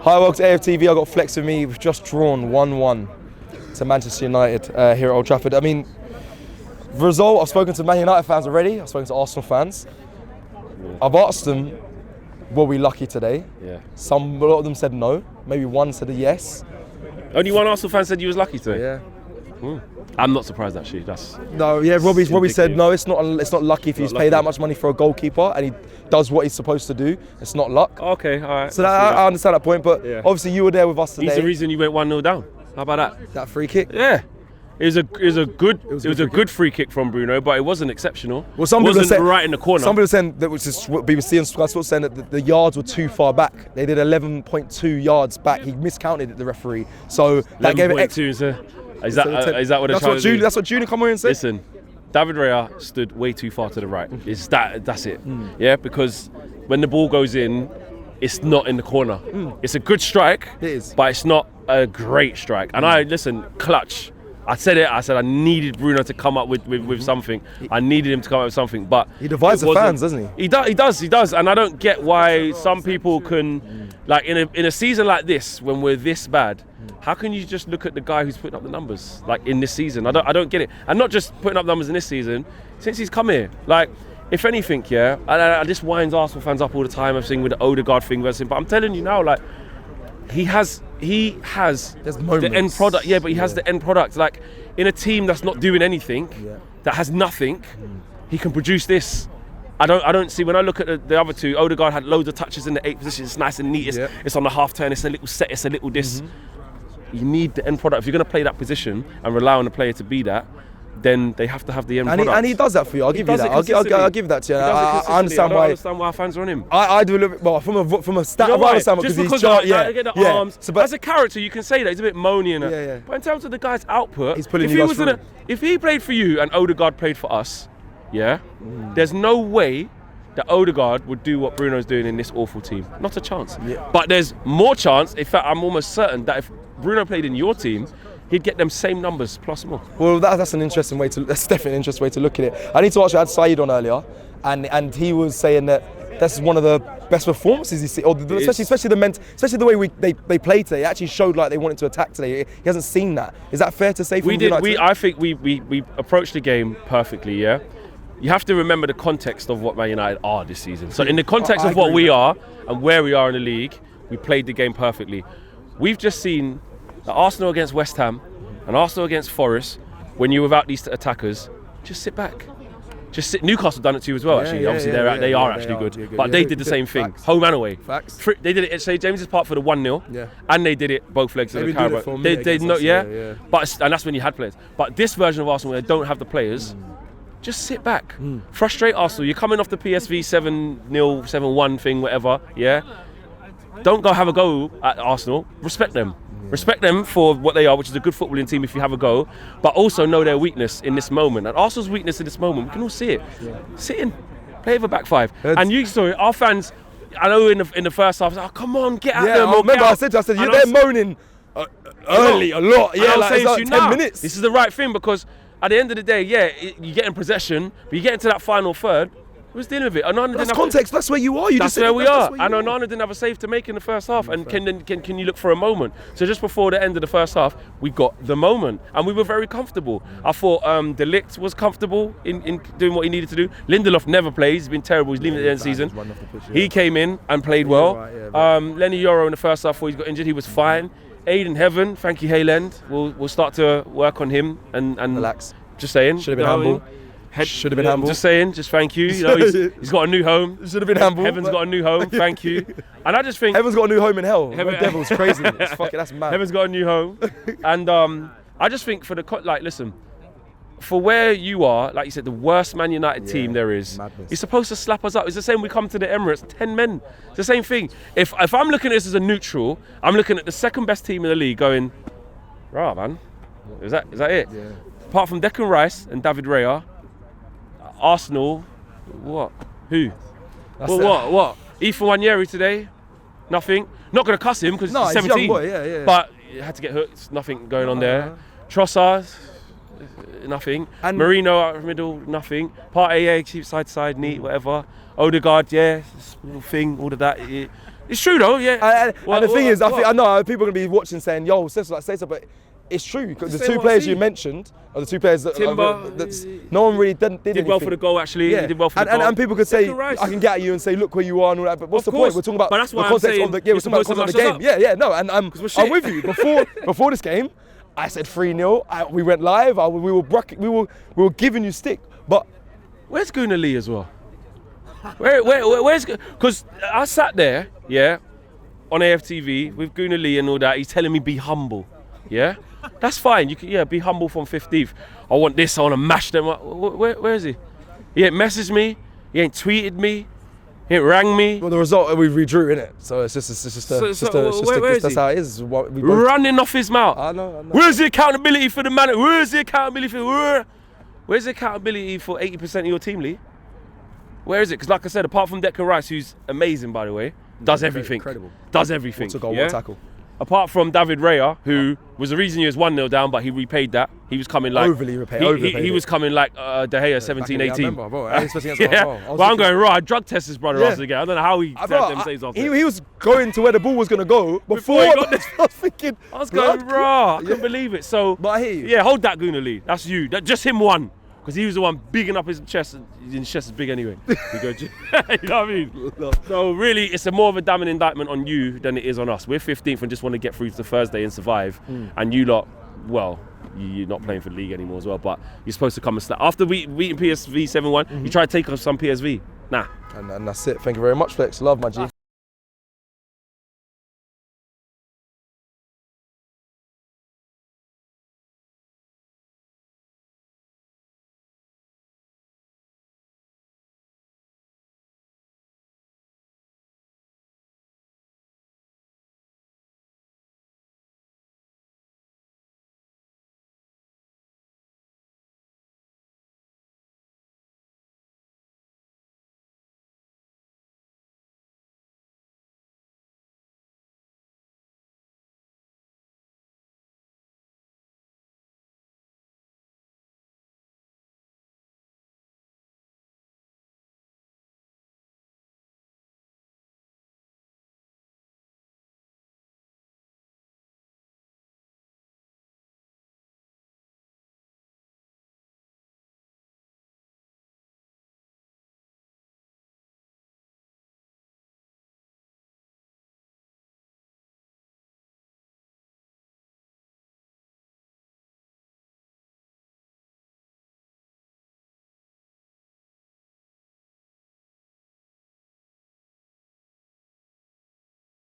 Hi, welcome to AFTV. I got Flex with me. We've just drawn 1-1 to Manchester United here at Old Trafford. I mean, the result, I've spoken to Man United fans already. I've spoken to Arsenal fans. I've asked them, were we lucky today? Yeah. A lot of them said no. Maybe one said a yes. Only one Arsenal fan said you was lucky today? Yeah. I'm not surprised actually. Robbie said no. It's not lucky if he's paid that much money for a goalkeeper and he does what he's supposed to do. It's not luck. Okay, all right. So I understand that point, but obviously you were there with us today. He's the reason you went 1-0 down. How about that? That free kick. Yeah. It was a good free kick from Bruno, but it wasn't exceptional. Well, some people said right in the corner. Some people saying that was just what BBC and Sky Sports saying that the yards were too far back. They did 11.2 yards back. He miscounted it, the referee. So that gave it extra. Is that what they're trying to do? That's what Junior come on and said. Listen, David Raya stood way too far to the right. That's it. Yeah, because when the ball goes in, it's not in the corner. It's a good strike. It is, but it's not a great strike. And clutch. I said I needed Bruno to come up with something. I needed him to come up with something, but he divides the fans, doesn't he? He does, and I don't get why some people can, like in a season like this, when we're this bad, how can you just look at the guy who's putting up the numbers, like in this season? I don't get it, and not just putting up numbers in this season, since he's come here, like. If anything, this winds Arsenal fans up all the time. I'm saying with the Odegaard thing versus him, but I'm telling you now, like he has the end product. Yeah, but he has the end product. Like in a team that's not doing anything, that has nothing, he can produce this. I don't see, when I look at the other two, Odegaard had loads of touches in the 8th position. It's nice and neat. It's on the half turn. It's a little set. It's a little this. You need the end product. If you're going to play that position and rely on the player to be that, then they have to have the end product. And he does that for you. I'll give you that. I'll give that to you. I understand why. I understand why fans are on him. I do a little bit. Well, from a stat, you know I understand just because he's I get the arms. So, as a character, you can say that he's a bit moany and but in terms of the guy's output, he's pulling you guys through. If he played for you and Odegaard played for us, there's no way that Odegaard would do what Bruno's doing in this awful team. Not a chance. But there's more chance. In fact, I'm almost certain that if Bruno played in your team, he'd get them same numbers plus more. Well, that's an interesting way to. That's definitely an interesting way to look at it. I need to ask you. I had Saeed on earlier, and he was saying that this is one of the best performances he's seen, especially the way they played today. It actually showed like they wanted to attack today. He hasn't seen that. Is that fair to say? I think we approached the game perfectly. Yeah. You have to remember the context of what Man United are this season. So in the context of what we are and where we are in the league, we played the game perfectly. We've just seen the Arsenal against West Ham and Arsenal against Forest, when you're without these attackers, just sit back. Just sit. Newcastle done it to you as well, actually. Obviously, they are actually good. But they did the same thing, home and away. Facts. They did it at St James's Park for the 1-0, and they did it both legs of the Carabao. But and that's when you had players. But this version of Arsenal, where they don't have the players, just sit back. Frustrate Arsenal. You're coming off the PSV 7-0, 7-1 thing, whatever, Don't go have a go at Arsenal. Respect them. Respect them for what they are, which is a good footballing team if you have a go, but also know their weakness in this moment. And Arsenal's weakness in this moment, we can all see it. Sit in, play with a back five. And you saw it, our fans, I know in the first half, oh, come on, get out there. I said, they're moaning early a lot. It's 10 minutes. This is the right thing, because at the end of the day, you get in possession, but you get into that final third, who's dealing with it? That's context. That's where you are. That's where we are. And Onana didn't have a save to make in the first half. And can you look for a moment? So just before the end of the first half, we got the moment, and we were very comfortable. I thought De Ligt was comfortable in doing what he needed to do. Lindelof never plays. He's been terrible. He's leaving at the end of the season. He came in and played well. Lenny Yoro in the first half before he got injured, he was fine. Aidan Heaven, Frankie Hayland, we'll start to work on him and relax. Just saying. Should have been humble. Should have been humble. Just saying, just thank you. He's got a new home. Should have been humble. Heaven's got a new home. Thank you. And I just think Heaven's got a new home in hell. Red Devil's crazy. That's mad. Heaven's got a new home, and I just think listen, for where you are, like you said, the worst Man United team there is. Madness. You're supposed to slap us up. It's the same. We come to the Emirates, 10 men. It's the same thing. If I'm looking at this as a neutral, I'm looking at the second best team in the league, going, rah, man, is that it? Yeah. Apart from Declan Rice and David Raya. Arsenal, what? Who? What? Ethan Wanyeri today? Nothing. Not going to cuss him because he's 17. Young boy, But he had to get hooked. Nothing going on there. Trossard, nothing. And Marino out of the middle, nothing. Partey, yeah, keep side to side, neat, whatever. Odegaard, yeah, this little thing, all of that. It's true though, yeah. And the thing is, I know people are gonna be watching saying, "Yo, say so," but it's true because the two players you mentioned are the two players that Timber, no one really did anything. well for the goal actually. Yeah. He did well for the goal. And people could say, I can get at you and say, look where you are and all that. But what's the point? We're talking about the context of the game. We're talking about the context of the game. Yeah, no. And I'm with you. Before this game, I said 3-0. We went live. We were giving you stick. But where's Gooner Lee as well? Where's? Because I sat there, yeah, on AFTV with Gooner Lee and all that. He's telling me be humble, yeah. That's fine. You can, be humble from 15th. I want this. I want to mash them up. Where is he? He ain't messaged me. He ain't tweeted me. He ain't rang me. Well, the result we redrew, innit? So it's just that's how it is. Running off his mouth. I know. Where's the accountability for the man? Where's the accountability for? Where's the accountability for 80% of your team, Lee? Where is it? Because like I said, apart from Declan Rice, who's amazing by the way, does everything. Incredible. Does everything. What's a goal? What tackle? Apart from David Raya, who was the reason he was 1-0 down, but he repaid that. He was coming like overly repaid. He was coming like De Gea 17, 18. I remember, bro. Especially against Well, I'm going right. I drug test his brother after the game. I don't know how he had them saves after. He was going to where the ball was going to go before he got this. I was going raw. I couldn't believe it. So, but I hear you. Yeah, hold that, Gooner Lee. That's you. Just him one. Because he was the one bigging up his chest. His chest is big anyway. You know what I mean? No. So really, it's more of a damning indictment on you than it is on us. We're 15th and just want to get through to Thursday and survive. And you lot, well, you're not playing for the league anymore as well. But you're supposed to come and start. After beating PSV 7-1, you try to take off some PSV. Nah. And that's it. Thank you very much, Flex. Love, my G.